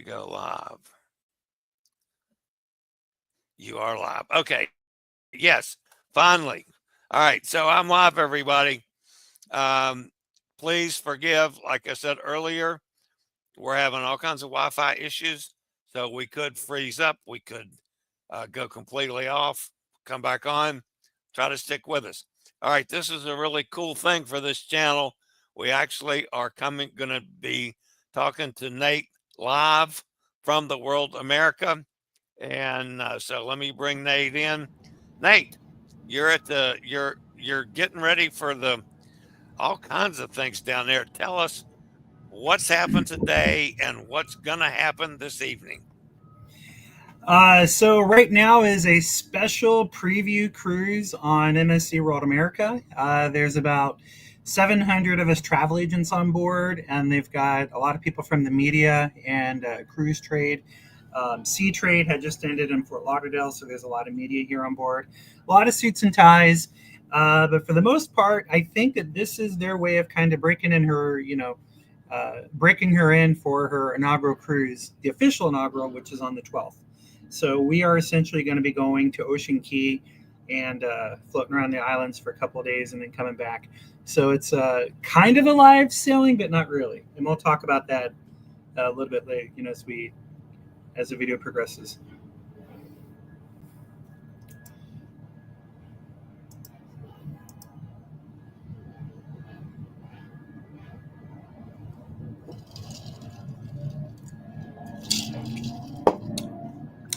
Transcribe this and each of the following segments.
go live. You are live. Okay. Yes. Finally. All right. So I'm live, everybody. Um, Please forgive, like I said earlier, we're having all kinds of Wi-Fi issues. So we could freeze up. We could go completely off, come back on, try to stick with us. All right. This is a really cool thing for this channel. We actually are going to be talking to Nate live from the world America. And so let me bring Nate in. Nate, you're getting ready for the all kinds of things down there. Tell us what's happened today and what's gonna happen this evening. So right now is a special preview cruise on MSC World America. There's about 700 of us travel agents on board, and they've got a lot of people from the media and cruise trade. Sea trade had just ended in Fort Lauderdale, so there's a lot of media here on board. A lot of suits and ties, but for the most part, I think that this is their way of kind of breaking in her, breaking her in for her inaugural cruise, the official inaugural, which is on the 12th. So we are essentially going to be going to Ocean Key and floating around the islands for a couple of days and then coming back. So it's kind of a live sailing, but not really. And we'll talk about that a little bit later, as the video progresses.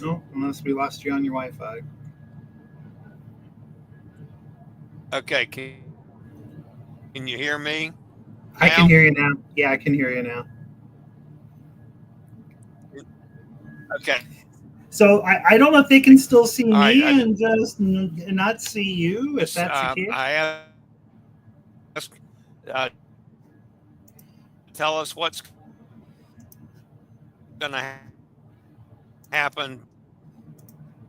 Oh, unless we lost you on your Wi-Fi. Okay, can you hear me I can now? hear you now. Yeah, I can hear you now. Okay. So I don't know if they can still see All right. me and just not see you, if that's the case. I asked, uh, tell us what's going to happen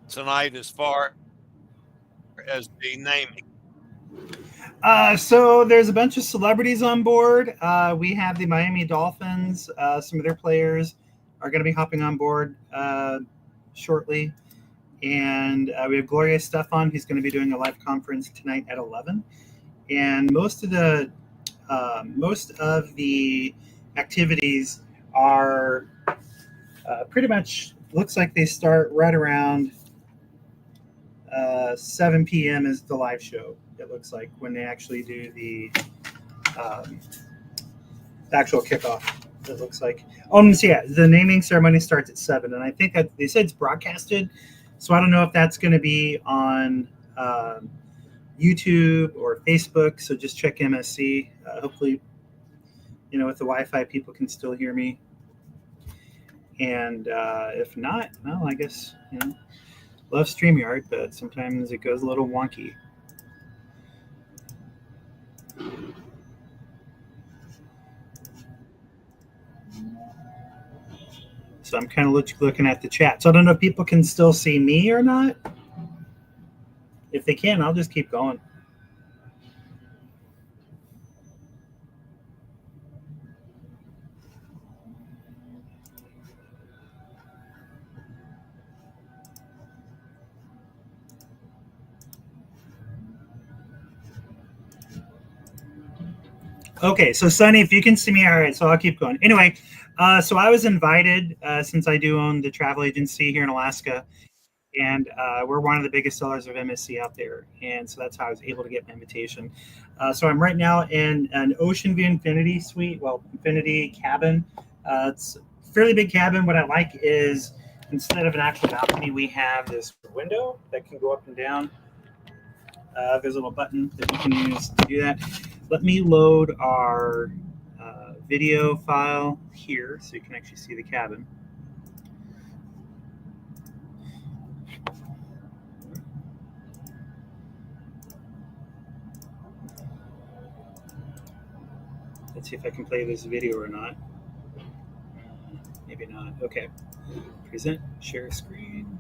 tonight as far as the naming. So there's a bunch of celebrities on board. We have the Miami Dolphins. Some of their players are going to be hopping on board shortly. And we have Gloria Stefan, who's going to be doing a live conference tonight at 11. And most of the activities are pretty much looks like they start right around 7 p.m. is the live show. It looks like when they actually do um, the actual kickoff. It looks like. So yeah, the naming ceremony starts at 7, and I think that they said it's broadcasted. So I don't know if that's going to be on YouTube or Facebook. So just check MSC. Hopefully, with the Wi-Fi, people can still hear me. And if not, well, I guess love StreamYard, but sometimes it goes a little wonky. So I'm kind of looking at the chat. So I don't know if people can still see me or not. If they can, I'll just keep going. Okay, so Sunny, if you can see me, all right, so I'll keep going. Anyway, so I was invited since I do own the travel agency here in Alaska, and we're one of the biggest sellers of MSC out there, and so that's how I was able to get my invitation. So I'm right now in an Ocean View Infinity suite, Infinity cabin. It's a fairly big cabin. What I like is instead of an actual balcony, we have this window that can go up and down. There's a little button that you can use to do that. Let me load our video file here so you can actually see the cabin. Let's see if I can play this video or not. Maybe not. Okay. Present, share screen.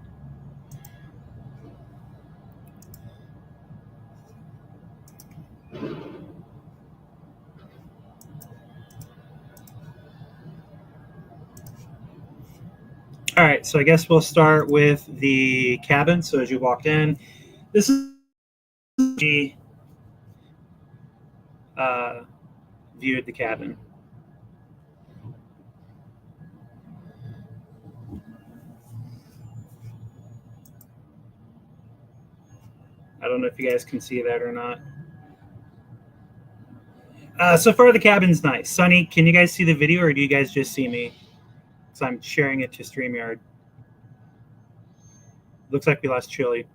All right, so I guess we'll start with the cabin. So as you walked in, this is the uh, view of the cabin. I don't know if you guys can see that or not. So far, the cabin's nice. Sunny, can you guys see the video, or do you guys just see me? So I'm sharing it to StreamYard. Looks like we lost Chili.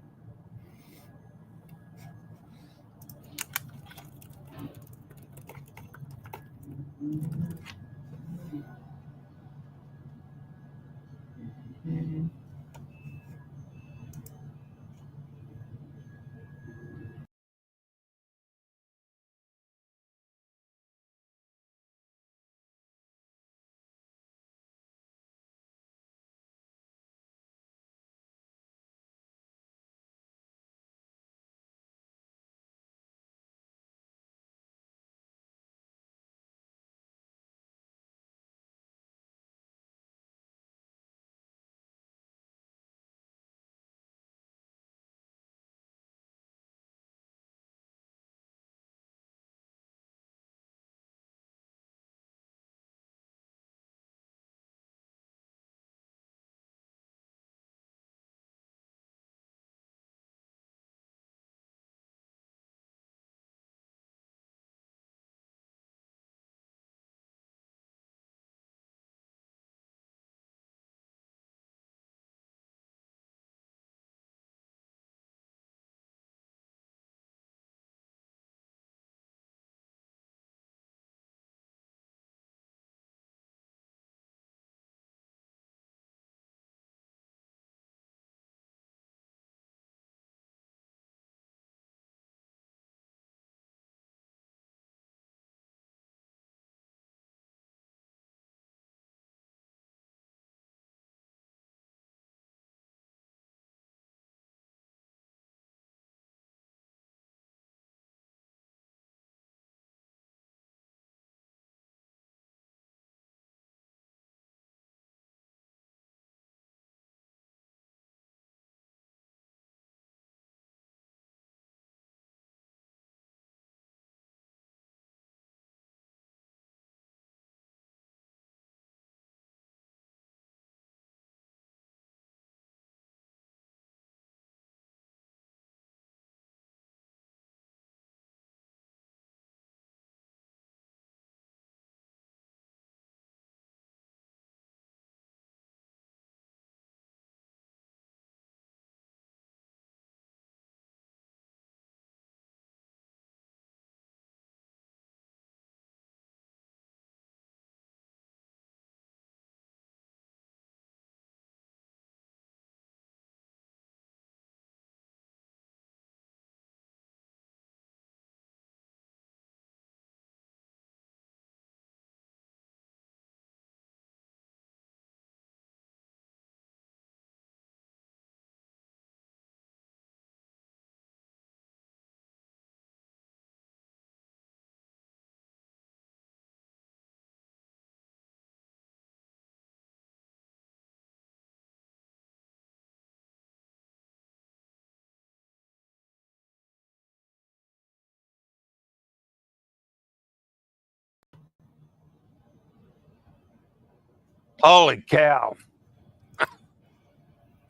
Holy cow.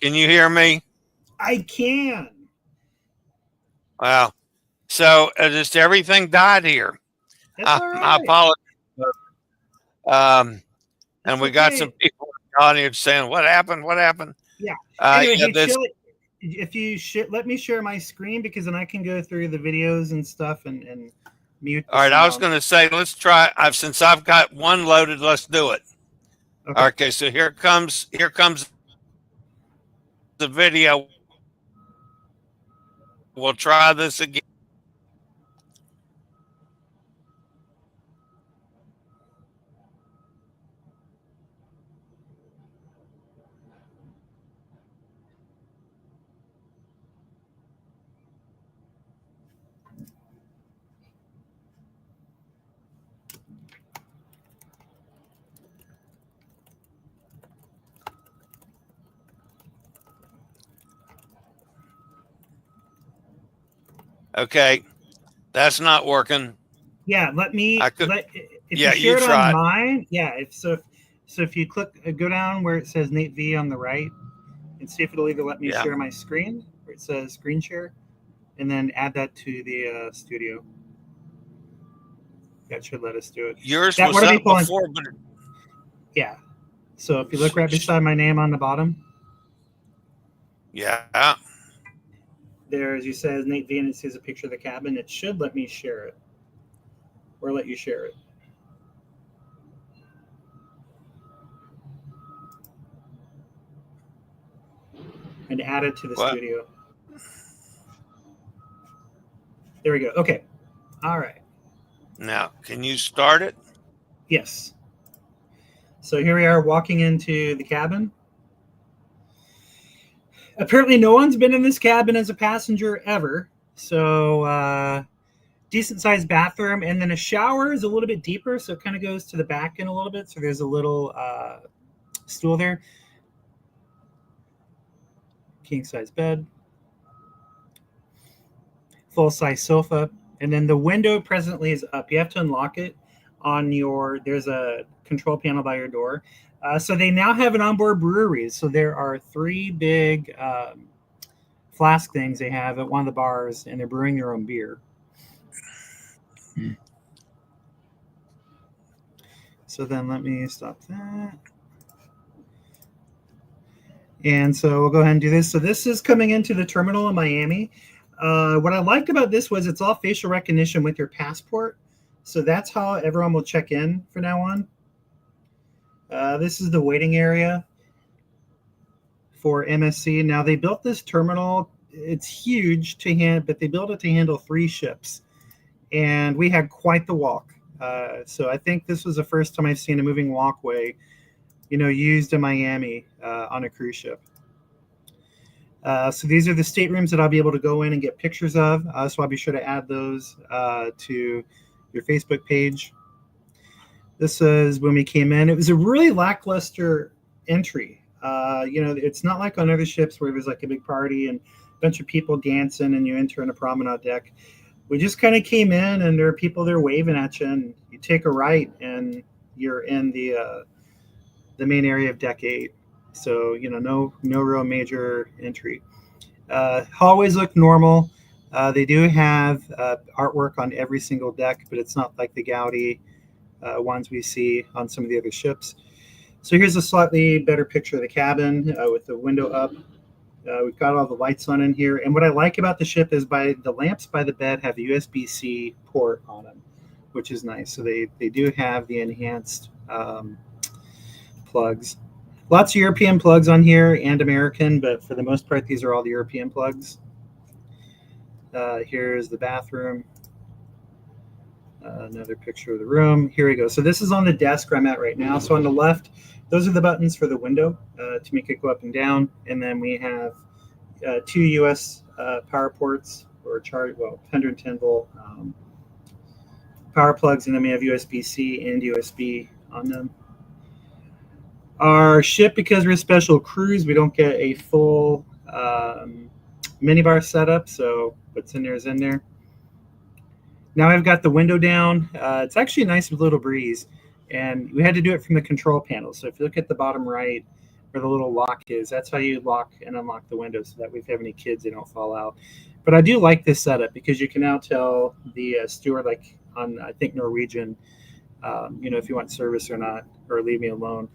Can you hear me? I can. Wow. So just everything died here. That's all I right. apologize. Um, and It's we got some okay. people in the audience saying, "What happened? What happened?" Yeah. Anyway, Yeah, hey, this. Chili, if you let me share my screen because then I can go through the videos and stuff and mute the All right, I was sound. going to say, let's try. Since I've got one loaded, let's do it. Okay. Okay, so here comes the video. We'll try this again. Okay, that's not working. Yeah, let me I could. let if you Yeah, you share it on try it. mine. Yeah, if you click go down where it says Nate V on the right and see if it'll either let me Yeah, share my screen where it says screen share and then add that to the studio. That should let us do it. yours That was whatever you up pull in. before, but Yeah. So if you look right sh- beside my name on the bottom, yeah. there as you says Nate V and it says a picture of the cabin. It should let me share it or let you share it and add it to the What studio. There we go. Okay. All right. now? Can you start it? Yes. So here we are walking into the cabin. Apparently, no one's been in this cabin as a passenger ever. So, decent sized bathroom, and then a shower is a little bit deeper, so it kind of goes to the back end a little bit. So there's a little stool there, king size bed, full size sofa, and then the window presently is up. You have to unlock it on your. There's a control panel by your door. So they now have an onboard brewery. So there are three big flask things they have at one of the bars, and they're brewing their own beer. So then let me stop that. And so we'll go ahead and do this. So this is coming into the terminal in Miami. What I liked about this was it's all facial recognition with your passport. So that's how everyone will check in from now on. This is the waiting area for MSC. Now they built this terminal. It's huge to hand, but they built it to handle 3 ships, and we had quite the walk. So I think this was the first time I've seen a moving walkway, used in Miami on a cruise ship. So these are the staterooms that I'll be able to go in and get pictures of. So I'll be sure to add those to your Facebook page. This is when we came in. It was a really lackluster entry. It's not like on other ships where there's like a big party and a bunch of people dancing and you enter in a promenade deck. We just kind of came in and there are people there waving at you, and you take a right and you're in the main area of deck 8. So no real major entry. Hallways look normal. They do have artwork on every single deck, but it's not like the Gaudi ones we see on some of the other ships. So here's a slightly better picture of the cabin with the window up. We've got all the lights on in here. And what I like about the ship is by the lamps by the bed have a USB-C port on them, which is nice. So they do have the enhanced plugs. Lots of European plugs on here and American, but for the most part, these are all the European plugs. Here's the bathroom. Another picture of the room. Here we go. So this is on the desk where I'm at right now. So on the left, those are the buttons for the window to make it go up and down. And then we have 2 US power ports or 110 volt power plugs, and then we have USB-C and USB on them. Our ship, because we're a special cruise, we don't get a full minibar setup, so what's in there is in there. Now I've got the window down. It's actually a nice little breeze, and we had to do it from the control panel. So if you look at the bottom right where the little lock is, that's how you lock and unlock the window so that if you have any kids, they don't fall out. But I do like this setup because you can now tell the steward, like on, I think, Norwegian, if you want service or not, or leave me alone.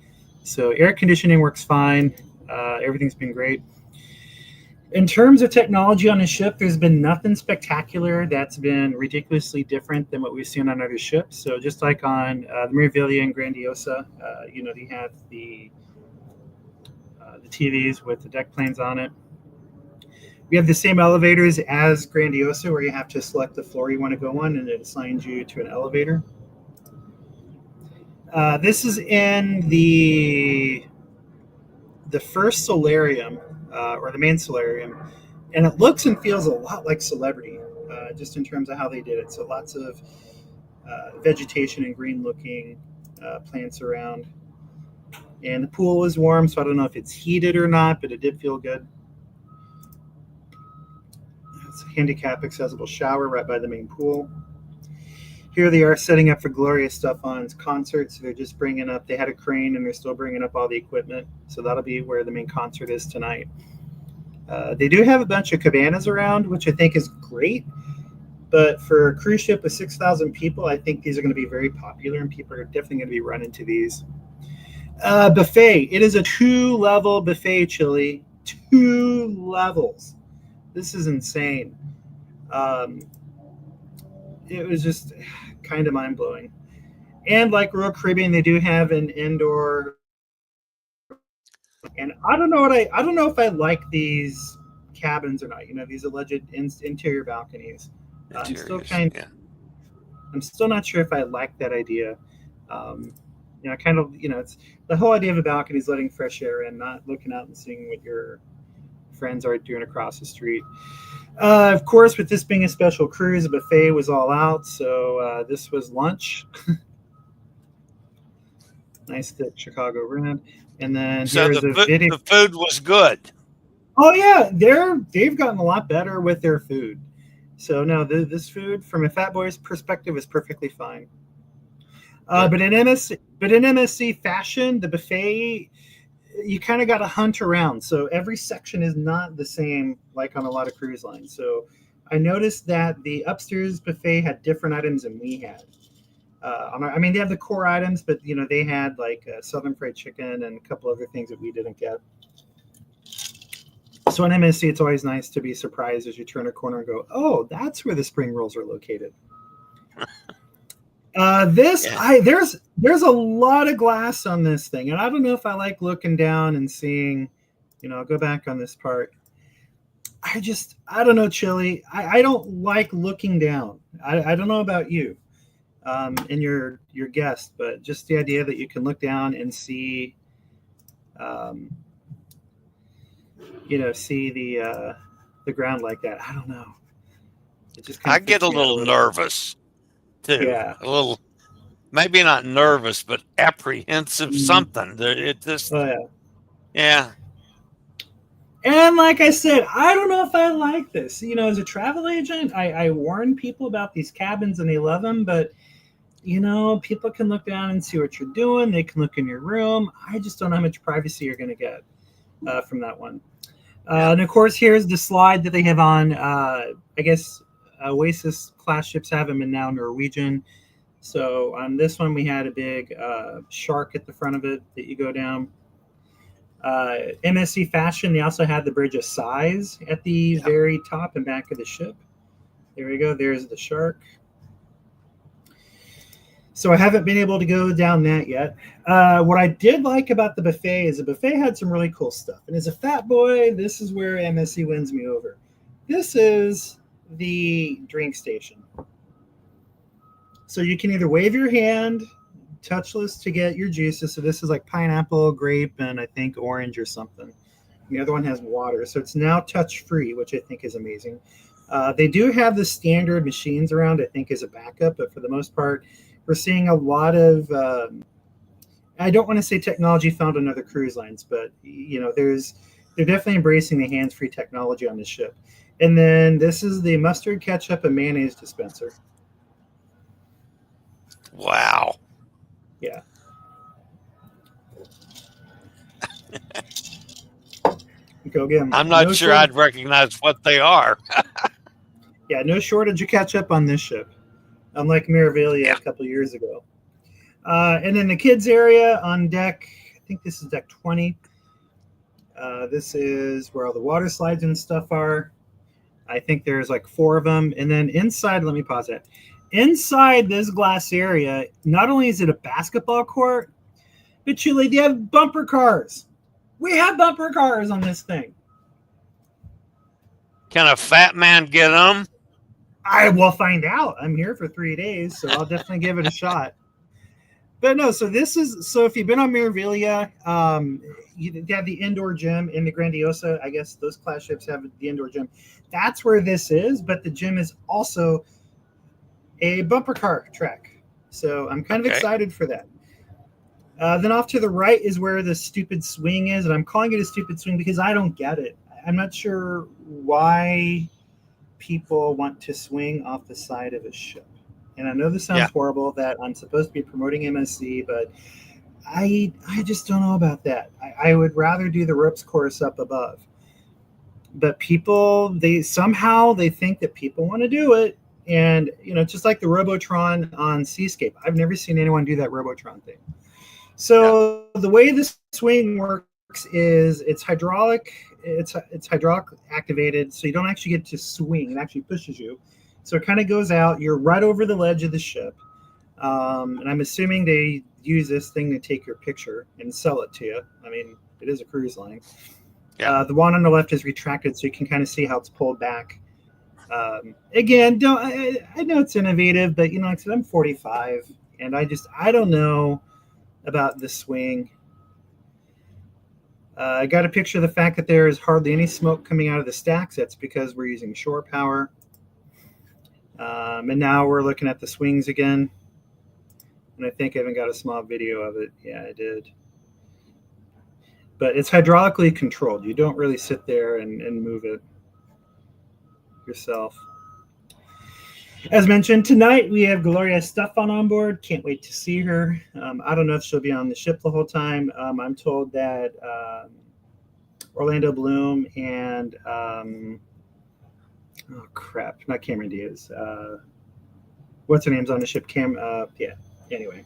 So air conditioning works fine. Everything's been great. In terms of technology on a ship, there's been nothing spectacular that's been ridiculously different than what we've seen on other ships. So just like on the Vallier and Grandiosa, they have the TVs with the deck planes on it. We have the same elevators as Grandiosa, where you have to select the floor you want to go on, and it assigns you to an elevator. This is in the first solarium, or the main solarium, and it looks and feels a lot like Celebrity, just in terms of how they did it. So lots of vegetation and green looking plants around. And the pool is warm, so I don't know if it's heated or not, but it did feel good. It's a handicap accessible shower right by the main pool. Here they are setting up for Glorious stuff on concerts. They're just bringing up, they had a crane and they're still bringing up all the equipment. So that'll be where the main concert is tonight. They do have a bunch of cabanas around, which I think is great. But for a cruise ship with 6,000 people, I think these are going to be very popular and people are definitely going to be running to these. Buffet. It is a 2-level buffet, Chili. 2 levels. This is insane. It was just kind of mind blowing. And like Royal Caribbean, they do have an indoor. And I don't know if I like these cabins or not. You know, these alleged interior balconies. I'm still not sure if I like that idea. It's the whole idea of a balcony is letting fresh air in, not looking out and seeing what your friends are doing across the street. Of course, with this being a special cruise, the buffet was all out, so this was lunch. Nice thick Chicago red. And then so here's a video. The food was good. Oh yeah, they've gotten a lot better with their food. So no, this food from a Fat Boy's perspective is perfectly fine. But in MSC fashion, the buffet, you kind of got to hunt around. So every section is not the same like on a lot of cruise lines. So I noticed that the upstairs buffet had different items than we had. They have the core items, but they had like Southern fried chicken and a couple other things that we didn't get. So in MSC, it's always nice to be surprised as you turn a corner and go, "Oh, that's where the spring rolls are located." There's a lot of glass on this thing, and I don't know if I like looking down and seeing. I'll go back on this part. I don't know, Chili. I don't like looking down. I don't know about you. And your guest, but just the idea that you can look down and see, see the ground like that. I don't know. It just I get a little nervous too. Yeah, a little, maybe not nervous, but apprehensive. Something. It just, yeah. And like I said, I don't know if I like this. As a travel agent, I warn people about these cabins and they love them, but people can look down and see what you're doing. They can look in your room. I just don't know how much privacy you're going to get from that one. And of course, here's the slide that they have on. I guess Oasis class ships have them, and now Norwegian. So on this one, we had a big shark at the front of it that you go down. MSC Fashion, they also had the Bridge of Sighs at the very top and back of the ship. There we go. There's the shark. So I haven't been able to go down that yet. What I did like about the buffet is the buffet had some really cool stuff. And as a Fat Boy, this is where MSC wins me over. This is the drink station. So you can either wave your hand, touchless, to get your juices. So this is like pineapple, grape, and I think orange or something. The other one has water. So it's now touch-free, which I think is amazing. They do have the standard machines around, I think, as a backup. But for the most part, we're seeing a lot of, I don't want to say technology found on other cruise lines, but, they're definitely embracing the hands-free technology on the ship. And then this is the mustard, ketchup, and mayonnaise dispenser. Wow. Yeah. Go again. I'm not sure I'd recognize what they are. Yeah, no shortage of ketchup on this ship, unlike Meraviglia a couple years ago. And then the kids area on deck, I think this is deck 20. This is where all the water slides and stuff are. I think there's like 4 of them. And then inside, let me pause that. Inside this glass area, not only is it a basketball court, but they have bumper cars. We have bumper cars on this thing. Can a fat man get them? I will find out. I'm here for 3 days, so I'll definitely give it a shot. But no, so if you've been on Meraviglia, you have the indoor gym in the Grandiosa. I guess those class ships have the indoor gym. That's where this is, but the gym is also a bumper car track. So I'm kind of excited for that. Then off to the right is where the stupid swing is, and I'm calling it a stupid swing because I don't get it. I'm not sure why people want to swing off the side of a ship. And I know this Yeah. sounds horrible that I'm supposed to be promoting MSC, but I just don't know about that. I would rather do the ropes course up above. But people, they think that people want to do it. And, just like the Robotron on Seascape, I've never seen anyone do that Robotron thing. Yeah. So the way the swing works is it's hydraulic activated, so you don't actually get to swing. It actually pushes you. So it kind of goes out. You're right over the ledge of the ship. And I'm assuming they use this thing to take your picture and sell it to you. I mean, it is a cruise line. Yeah. The one on the left is retracted, so you can kind of see how it's pulled back. Again, I know it's innovative, but like I said, I'm 45, and I don't know about the swing. I got a picture of the fact that there is hardly any smoke coming out of the stacks. That's because we're using shore power. And now we're looking at the swings again. And I think I even got a small video of it. Yeah, I did. But it's hydraulically controlled. You don't really sit there and move it yourself. As mentioned, tonight we have Gloria Stefan on board. Can't wait to see her. I don't know if she'll be on the ship the whole time. I'm told that Orlando Bloom and oh crap, not Cameron Diaz. What's her name's on the ship? Yeah. Anyway,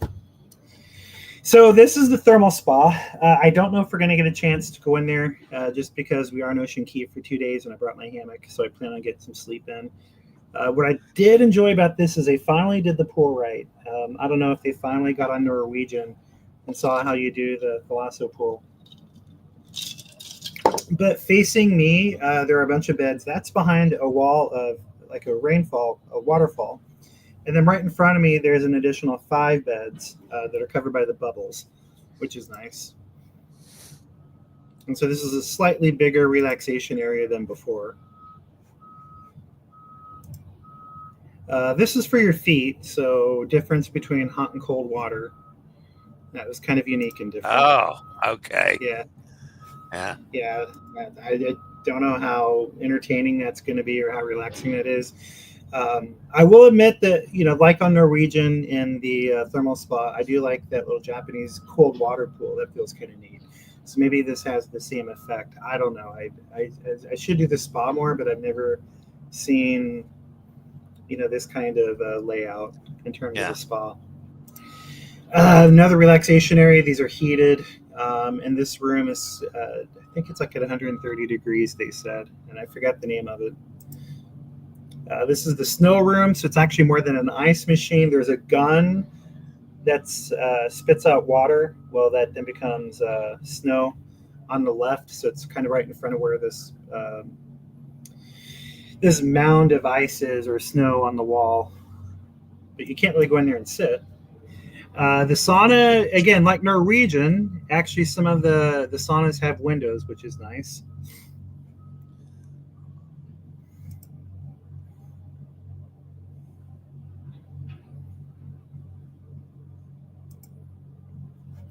so this is the thermal spa. I don't know if we're going to get a chance to go in there, just because we are in Ocean Key for 2 days, and I brought my hammock, so I plan on getting some sleep in. What I did enjoy about this is they finally did the pool right. I don't know if they finally got on Norwegian and saw how you do the Thalasso pool. But facing me, there are a bunch of beds. That's behind a wall of like a waterfall. And then right in front of me, there's an additional 5 beds that are covered by the bubbles, which is nice. And so this is a slightly bigger relaxation area than before. This is for your feet, so difference between hot and cold water. That was kind of unique and different. Oh, okay. Yeah. Yeah. Yeah. I don't know how entertaining that's going to be or how relaxing that is. I will admit that, like on Norwegian in the thermal spa, I do like that little Japanese cold water pool. That feels kind of neat. So maybe this has the same effect. I don't know. I should do the spa more, but I've never seen this kind of layout in terms of the spa. Another relaxation area. These are heated. And this room is, I think it's like at 130 degrees, they said, and I forgot the name of it. This is the snow room, so it's actually more than an ice machine. There's a gun that spits out water. Well, that then becomes snow on the left, so it's kind of right in front of where this mound of ice is, or snow on the wall. But you can't really go in there and sit. The sauna, again, like Norwegian, actually some of the saunas have windows, which is nice.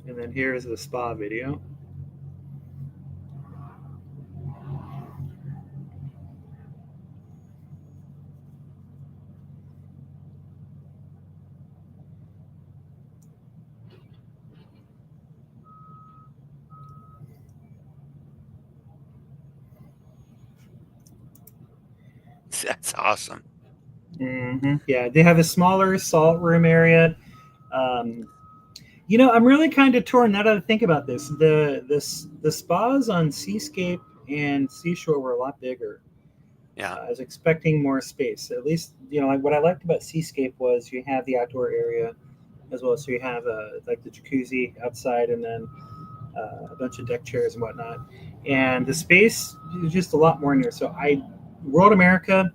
And then here's the spa video. That's awesome. Mm-hmm. Yeah, they have a smaller salt room area. I'm really kind of torn now that I think about this. The spas on Seascape and Seashore were a lot bigger. Yeah. I was expecting more space. At least, like what I liked about Seascape was you have the outdoor area as well. So you have like the jacuzzi outside, and then a bunch of deck chairs and whatnot. And the space is just a lot more in there. So World America,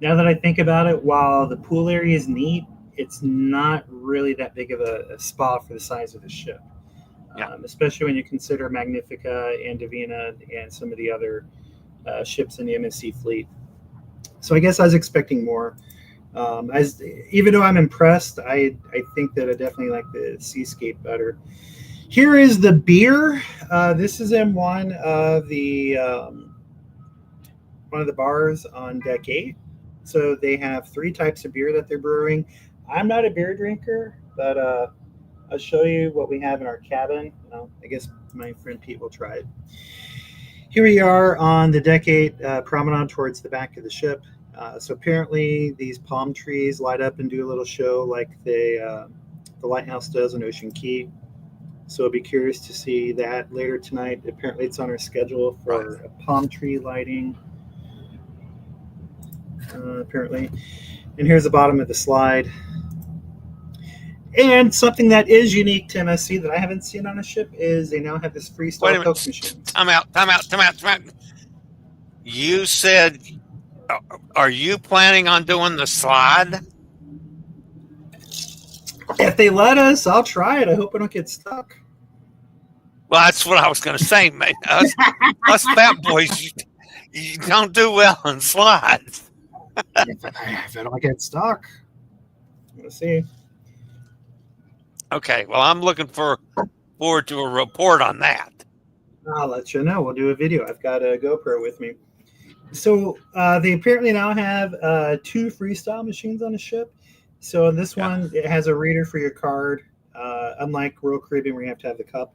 now that I think about it, while the pool area is neat, it's not really that big of a spa for the size of the ship. Yeah. Especially when you consider Magnifica and Divina and some of the other ships in the MSC fleet. So I guess I was expecting more. Even though I'm impressed, I think that I definitely like the Seascape better. Here is the beer. This is in one of the one of the bars on deck 8. So they have 3 types of beer that they're brewing. I'm not a beer drinker, but I'll show you what we have in our cabin. I guess my friend Pete will try it. Here we are on the deck 8 promenade towards the back of the ship. So apparently these palm trees light up and do a little show like the lighthouse does in Ocean Key. So I'll be curious to see that later tonight. Apparently it's on our schedule Right. for a palm tree lighting. Apparently. And here's the bottom of the slide. And something that is unique to MSC that I haven't seen on a ship is they now have this Wait a freestyle minute. Coke machine. Time out. Time out. Time out. Time out. You said, are you planning on doing the slide? If they let us, I'll try it. I hope I don't get stuck. Well, that's what I was going to say, man. Us fat boys, you don't do well on slides. If I don't get stuck, let's see. Okay. Well, I'm looking forward to a report on that. I'll let you know. We'll do a video. I've got a GoPro with me. So they apparently now have 2 freestyle machines on the ship. So this one, it has a reader for your card, unlike Royal Caribbean where you have to have the cup.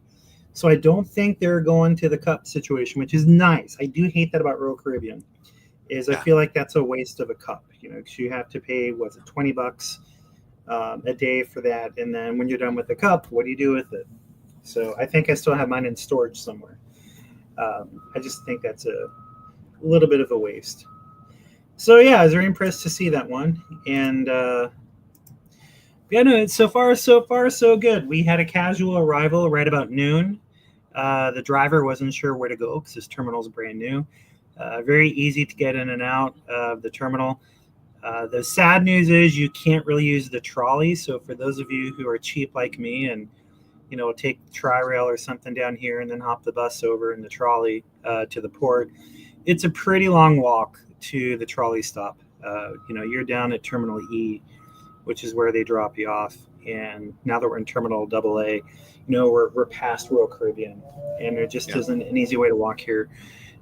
So I don't think they're going to the cup situation, which is nice. I do hate that about Royal Caribbean, is I feel like that's a waste of a cup, because you have to pay, what's it, $20 a day for that. And then when you're done with the cup, what do you do with it? So I think I still have mine in storage somewhere. I just think that's a little bit of a waste. So yeah, I was very impressed to see that one. And yeah, no, so far so good. We had a casual arrival right about noon. The driver wasn't sure where to go because this terminal is brand new. Very easy to get in and out of the terminal. The sad news is you can't really use the trolley. So for those of you who are cheap like me and take the tri-rail or something down here and then hop the bus over in the trolley to the port, it's a pretty long walk to the trolley stop. You're down at Terminal E, which is where they drop you off. And now that we're in Terminal AA, we're past Royal Caribbean, and there just isn't an easy way to walk here.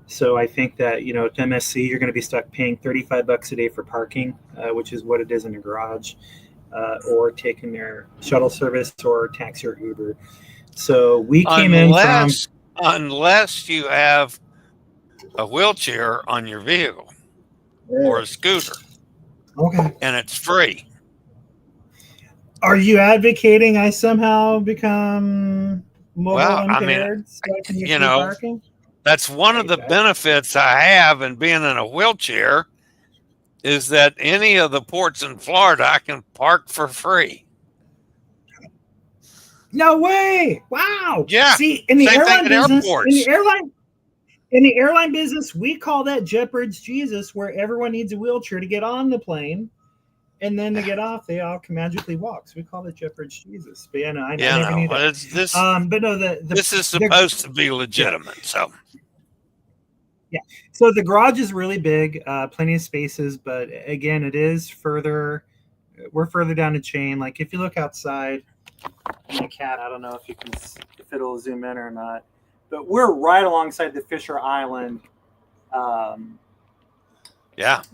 So I think that, at MSC, you're going to be stuck paying $35 a day for parking, which is what it is in the garage, or taking their shuttle service or taxi or Uber. So we came unless you have a wheelchair on your vehicle or a scooter. Okay. And it's free. Are you advocating I somehow become mobile impaired so I can use parking? That's one of the benefits I have in being in a wheelchair is that any of the ports in Florida I can park for free. No way! Wow. Yeah. See, in the airline business, we call that Jeopard's Jesus, where everyone needs a wheelchair to get on the plane. And then to get off, they all can magically walk. So we call it Jeopard's Jesus. But I never knew that. But no, this is supposed to be legitimate. So yeah. So the garage is really big, plenty of spaces. But again, it is further. We're further down the chain. Like if you look outside, my cat. I don't know if it'll zoom in or not. But we're right alongside the Fisher Island. Yeah.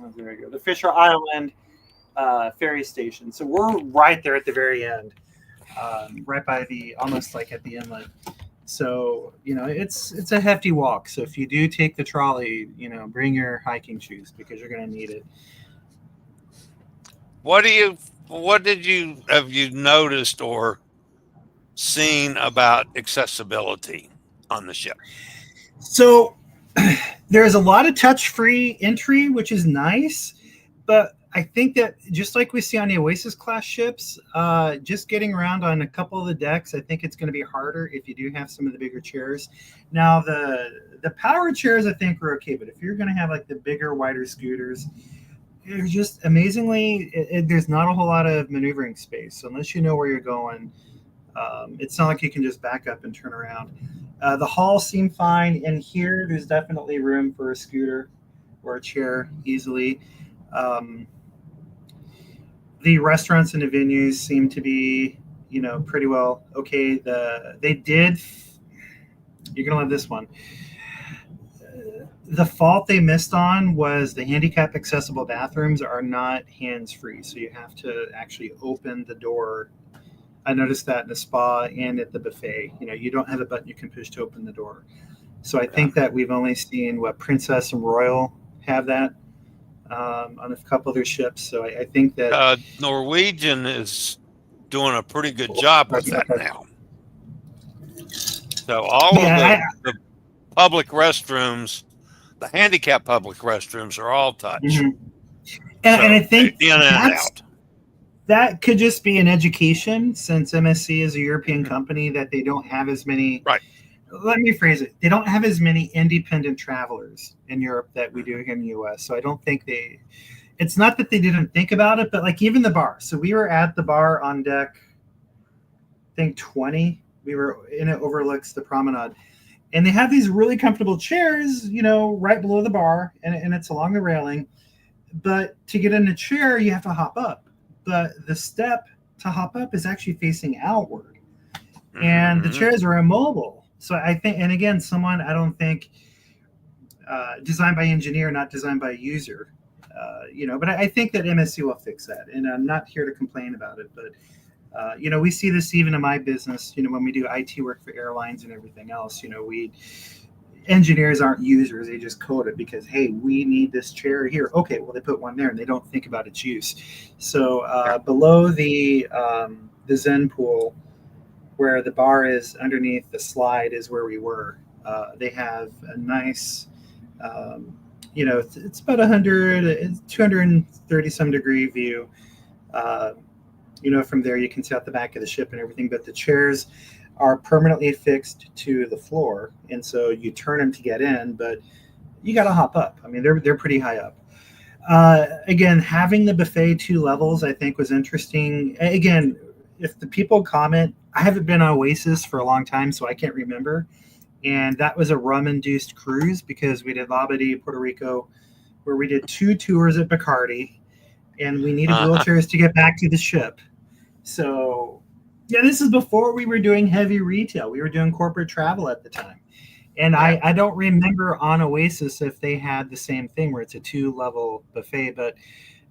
Oh, there we go. The Fisher Island ferry station. So we're right there at the very end, right by almost like at the inlet. So it's a hefty walk. So if you do take the trolley, bring your hiking shoes because you're going to need it. What have you noticed or seen about accessibility on the ship? So there's a lot of touch-free entry, which is nice, but I think that just like we see on the Oasis class ships, just getting around on a couple of the decks, I think it's going to be harder if you do have some of the bigger chairs. Now, the power chairs, I think, are okay, but if you're going to have like the bigger, wider scooters, it's just amazingly, there's not a whole lot of maneuvering space. So unless you know where you're going, it's not like you can just back up and turn around. The hall seemed fine, and here there's definitely room for a scooter or a chair easily. The restaurants and the venues seem to be, pretty well okay. You're gonna love this one. The fault they missed on was the handicap accessible bathrooms are not hands free, so you have to actually open the door. I noticed that in the spa and at the buffet. You don't have a button you can push to open the door. So I Yeah. think that we've only seen what Princess and Royal have that on a couple of their ships. So I think that Norwegian is doing a pretty good job with that okay. now. So all of Yeah, the public restrooms, the handicap public restrooms, are all touch. mhm. And I So think in and that's out. that could just be an education since MSC is a European Mhm. company that they don't have as many. Right. Let me phrase it. They don't have as many independent travelers in Europe that we do Mhm. here in the US. So I don't think they. It's not that they didn't think about it, but like even the bar. So we were at the bar on deck, I think 20. We were in it overlooks the promenade. And they have these really comfortable chairs, right below the bar, and it's along the railing. But to get in a chair, you have to hop up. But the step to hop up is actually facing outward, and the Mhm. chairs are immobile. So I think, and again, someone I don't think designed by engineer, not designed by user. But I think that MSC will fix that, and I'm not here to complain about it. But we see this even in my business. When we do IT work for airlines and everything else, we engineers aren't users; they just code it because hey, we need this chair here. Okay, well they put one there and they don't think about its use. So Yeah. below the Zen pool, where the bar is underneath the slide, is where we were. They have a nice. Um, it's about 100, 230 some degree view. Uh, from there you can see out the back of the ship and everything, but the chairs are permanently fixed to the floor, and so you turn them to get in, but you got to hop up. I mean, they're pretty high up. Again, having the buffet 2 levels, I think, was interesting. Again, if the people comment, I haven't been on Oasis for a long time, so I can't remember. And that was a rum-induced cruise because we did Labadee, Puerto Rico, where we did 2 tours at Bacardi, and we needed Uh-huh. wheelchairs to get back to the ship. So, yeah, this is before we were doing heavy retail. We were doing corporate travel at the time. And Yeah. I don't remember on Oasis if they had the same thing where it's a 2 level buffet, but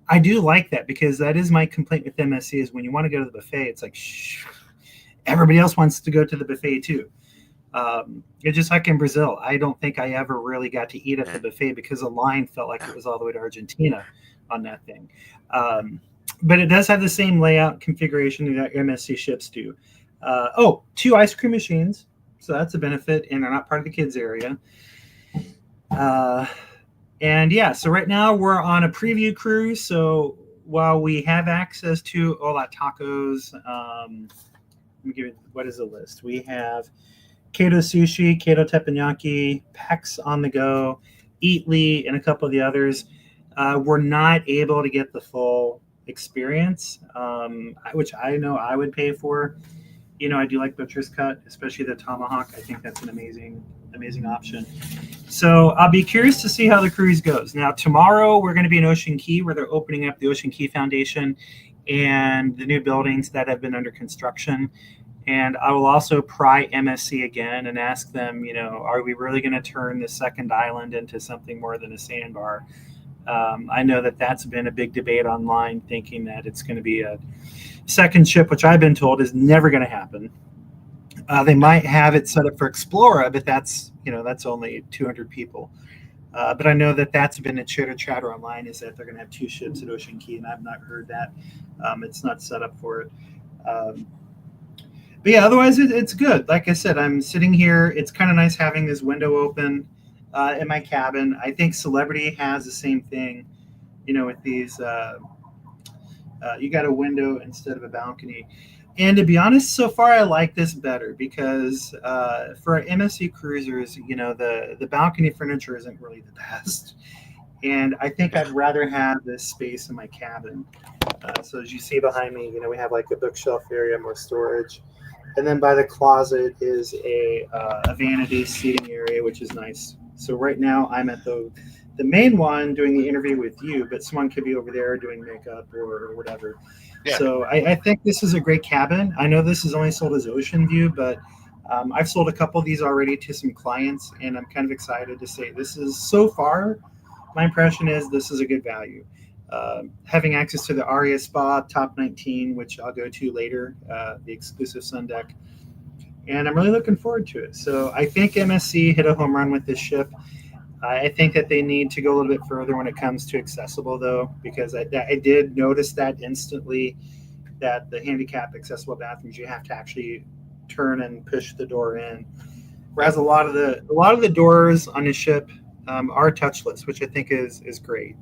I do like that because that is my complaint with MSC is when you want to go to the buffet, it's like, shh, everybody else wants to go to the buffet too. It's just like in Brazil. I don't think I ever really got to eat at the buffet because the line felt like it was all the way to Argentina on that thing. Um, but it does have the same layout configuration that MSC ships do. 2 ice cream machines, so that's a benefit, and they're not part of the kids area. Uh, and yeah, so right now we're on a preview cruise. So while we have access to all that tacos, let me give you what is the list. We have Kato Sushi, Kato Teppanyaki, Pex on the Go, Eatly, and a couple of the others. We're not able to get the full experience, which I know I would pay for. I do like butcher's cut, especially the tomahawk. I think that's an amazing option. So I'll be curious to see how the cruise goes. Now tomorrow we're going to be in Ocean Key, where they're opening up the Ocean Key Foundation and the new buildings that have been under construction. And I will also pry MSC again and ask them, are we really going to turn the second island into something more than a sandbar? I know that that's been a big debate online, thinking that it's going to be a second ship, which I've been told is never going to happen. They Yeah. might have it set up for Explora, but that's only 200 people. But I know that that's been a chitter chatter online is that they're going to have 2 ships at Ocean Key, and I've not heard that. It's not set up for it. Um, but yeah, otherwise it's good. Like I said, I'm sitting here. It's kind of nice having this window open in my cabin. I think Celebrity has the same thing. With these, you got a window instead of a balcony. And to be honest, so far I like this better because for MSC cruisers, the balcony furniture isn't really the best. And I think Yeah. I'd rather have this space in my cabin. So as you see behind me, we have like a bookshelf area, more storage, and then by the closet is a vanity seating area, which is nice. So right now I'm at the main one doing the interview with you, but someone could be over there doing makeup or whatever. Yeah. So I think this is a great cabin. I know this is only sold as ocean view, but I've sold a couple of these already to some clients, and I'm kind of excited to say this is so far. My impression is this is a good value. Having access to the Aria Spa Top 19, which I'll go to later, the exclusive Sun deck, and I'm really looking forward to it. So I think MSC hit a home run with this ship. I think that they need to go a little bit further when it comes to accessible, though, because I did notice that instantly that the handicap accessible bathrooms you have to actually turn and push the door in, Yep. whereas a lot of the doors on the ship are touchless, which I think is great.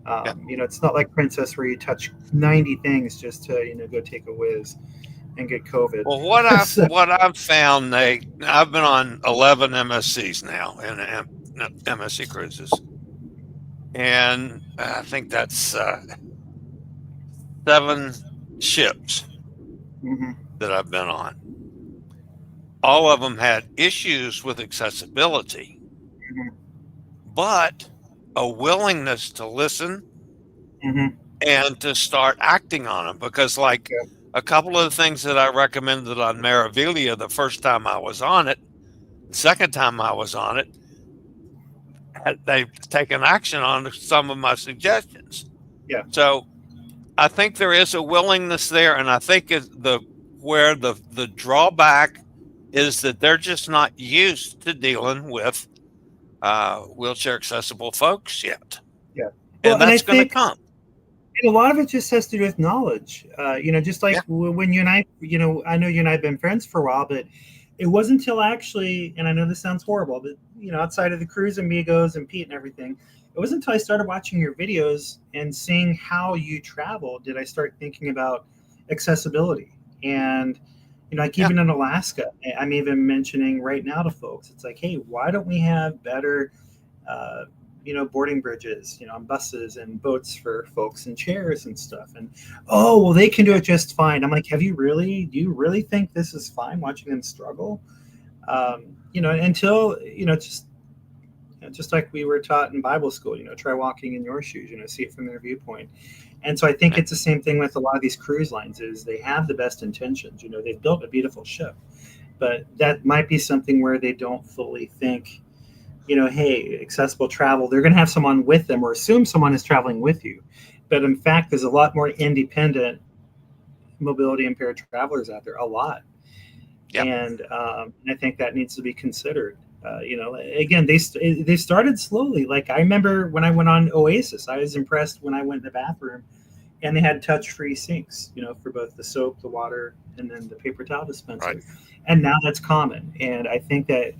Yep. It's not like Princess where you touch 90 things just to go take a whiz and get COVID. Well, what I've So, what I've found, I've been on 11 MSCs now and MSC cruises, and I think that's 7 ships mhm, that I've been on. All of them had issues with accessibility, mhm, but a willingness to listen mhm, and to start acting on them. Because, like, yeah, a couple of the things that I recommended on Maravilia the first time I was on it, the second time I was on it, they've taken action on some of my suggestions. yeah, So I think there is a willingness there, and I think where the drawback is that they're just not used to dealing with wheelchair accessible folks yet, yeah. Well, and and I that's going to think come. a lot of it just has to do with knowledge. Just Yeah, like when you and I, I know you and I have been friends for a while, but it wasn't until actually, and I know this sounds horrible, but outside of the Cruise Amigos and Pete and everything, it wasn't until I started watching your videos and seeing how you travel did I start thinking about accessibility. And like yeah, even in Alaska, I'm even mentioning right now to folks, it's like, hey, why don't we have better uh, boarding bridges, on buses and boats for folks and chairs and stuff. And oh, well, they can do yeah, it just fine. I'm like, do you really think this is fine watching them struggle? Until, just like we were taught in Bible school, try walking in your shoes, see it from their viewpoint. And so I think yeah, it's the same thing with a lot of these cruise lines is they have the best intentions, they've built a beautiful ship, but that might be something where they don't fully think hey, accessible travel, they're going to have someone with them or assume someone is traveling with you. But in fact, there's a lot more independent mobility impaired travelers out there, a lot. yeah, And I think that needs to be considered. Again, they started slowly. Like I remember when I went on Oasis, I was impressed when I went in the bathroom and they had touch-free sinks, for both the soap, the water, and then the paper towel right, dispenser. And now that's common. And I think that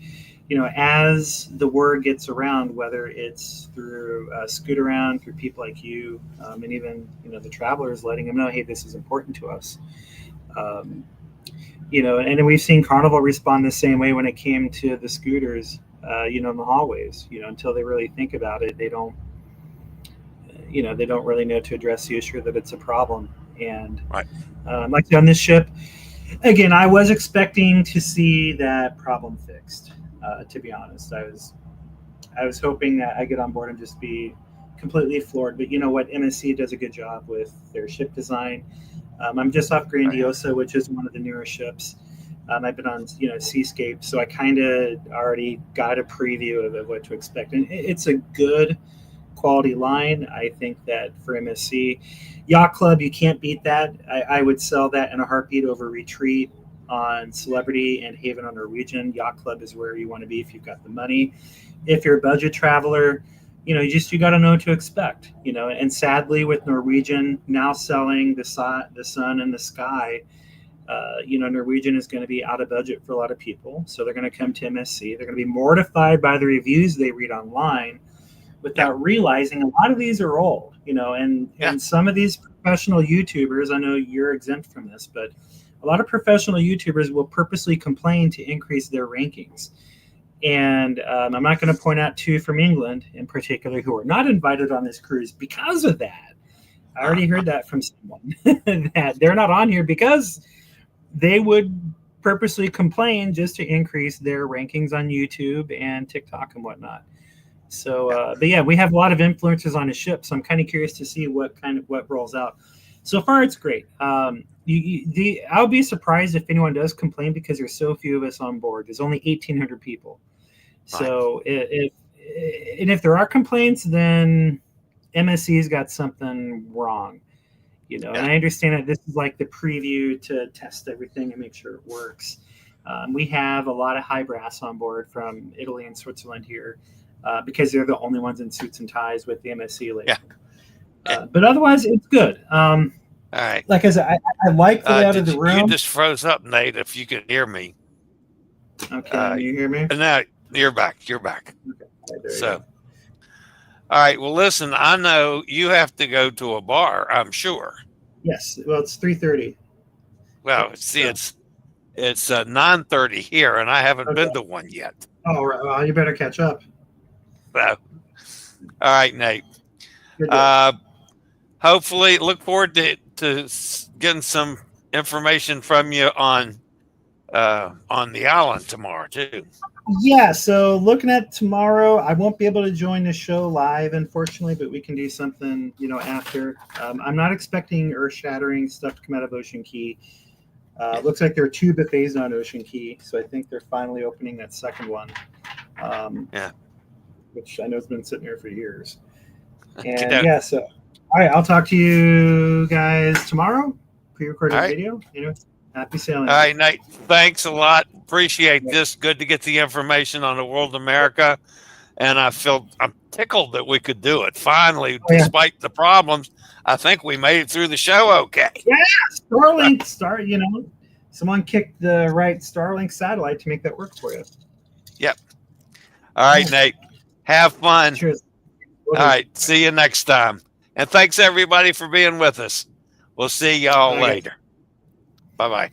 as the word gets around, whether it's through Scoot Around, through people like you, and even the travelers, letting them know, hey, this is important to us. Um, and then we've seen Carnival respond the same way when it came to the scooters. In the hallways. Until they really think about it, they don't. They don't really know to address the issue that it's a problem. And right, like on this ship, again, I was expecting to see that problem fixed. To be honest, I was hoping that I get on board and just be completely floored. But you know what? MSC does a good job with their ship design. I'm just off right, Grandiosa, which is one of the newer ships. I've been on Seascape, so I kind of already got a preview of what to expect, and it's a good quality line. I think that for MSC, Yacht Club, you can't beat that. I would sell that in a heartbeat over Retreat on Celebrity and Haven on Norwegian. Yacht Club is where you want to be if you've got the money. If you're a budget traveler, you got to know what to expect. And sadly, with Norwegian now selling the Sun and the Sky, Norwegian is going to be out of budget for a lot of people. So they're going to come to MSC. They're going to be mortified by the reviews they read online yeah, without realizing a lot of these are old, and yeah, some of these professional YouTubers, I know you're exempt from this, but a lot of professional YouTubers will purposely complain to increase their rankings. And I'm not going to point out two from England in particular who are not invited on this cruise because of that. I already uh-huh, heard that from someone that they're not on here because they would purposely complain just to increase their rankings on YouTube and TikTok and whatnot. So, yeah, but yeah, we have a lot of influencers on the ship, so I'm kind of curious to see what rolls out. So far, it's great. I'll be surprised if anyone does complain because there's so few of us on board. There's only 1,800 people. Right. So if there are complaints, then MSC's got something wrong. And Yeah. I understand that this is like the preview to test everything and make sure it works. We have a lot of high brass on board from Italy and Switzerland here because they're the only ones in suits and ties with the MSC label. Yeah. But otherwise, it's good. All right. Like I said, I like the layout of the You room. just froze up, Nate, if you could hear me. Okay, can you hear me? And now you're back. You're back. Okay, So, all right. Well, listen, I know you have to go to a bar, I'm sure. Yes. Well, it's 3:30. Well, see, it's 9:30 here, and I haven't been to one yet. Oh, right. Well, you better catch up. So, all right, Nate. Good deal. Hopefully, look forward to getting some information from you on the island tomorrow too. Yeah, so looking at tomorrow, I won't be able to join the show live, unfortunately, but we can do something, after. I'm not expecting earth-shattering stuff to come out of Ocean Key. Looks like there are 2 buffets on Ocean Key, so I think they're finally opening that second one. Yeah. Which I know has been sitting here for years. And Okay. so all right, I'll talk to you guys tomorrow. Pre-recorded video. Happy sailing. All right, Nate. Thanks a lot. Appreciate this. Good to get the information on the World America. And I'm tickled that we could do it. Finally, despite the problems, I think we made it through the show okay. Yeah, Starlink, someone kicked the right Starlink satellite to make that work for you. Yep. All right, Nate. Have fun. Cheers. All right. See you next time. And thanks, everybody, for being with us. We'll see y'all later. Bye-bye.